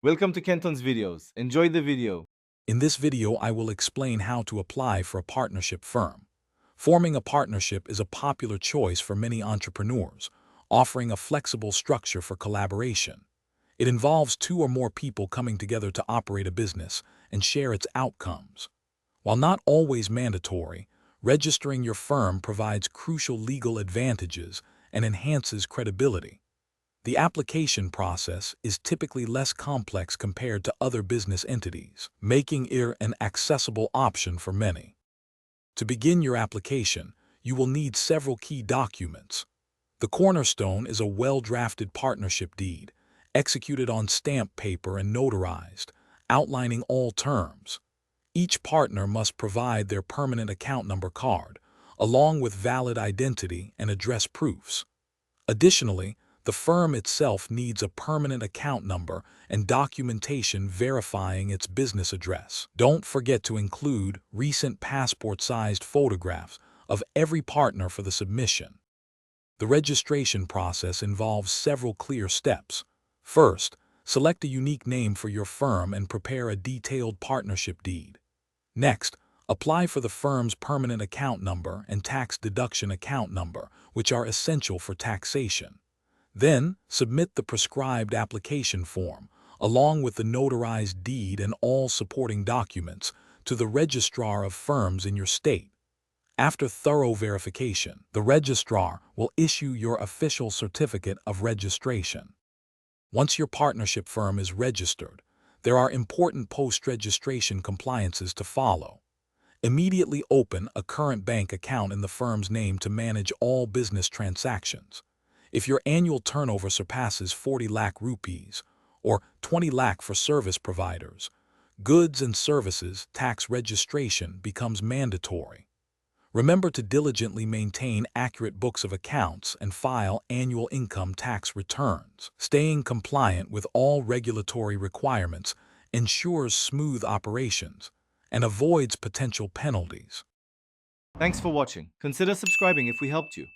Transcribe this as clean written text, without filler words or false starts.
Welcome to Kenton's videos. Enjoy the video. In this video, I will explain how to apply for a partnership firm. Forming a partnership is a popular choice for many entrepreneurs, offering a flexible structure for collaboration. It involves two or more people coming together to operate a business and share its outcomes. While not always mandatory, registering your firm provides crucial legal advantages and enhances credibility. The application process is typically less complex compared to other business entities, making it an accessible option for many. To begin your application, you will need several key documents. The cornerstone is a well-drafted partnership deed, executed on stamped paper and notarized, outlining all terms. Each partner must provide their permanent account number card, along with valid identity and address proofs. Additionally, the firm itself needs a permanent account number and documentation verifying its business address. Don't forget to include recent passport-sized photographs of every partner for the submission. The registration process involves several clear steps. First, select a unique name for your firm and prepare a detailed partnership deed. Next, apply for the firm's permanent account number and tax deduction account number, which are essential for taxation. Then, submit the prescribed application form, along with the notarized deed and all supporting documents, to the registrar of firms in your state. After thorough verification, the registrar will issue your official certificate of registration. Once your partnership firm is registered, there are important post-registration compliances to follow. Immediately open a current bank account in the firm's name to manage all business transactions. If your annual turnover surpasses 40 lakh rupees, or 20 lakh for service providers, goods and services tax registration becomes mandatory. Remember to diligently maintain accurate books of accounts and file annual income tax returns. Staying compliant with all regulatory requirements ensures smooth operations and avoids potential penalties. Thanks for watching. Consider subscribing if we helped you.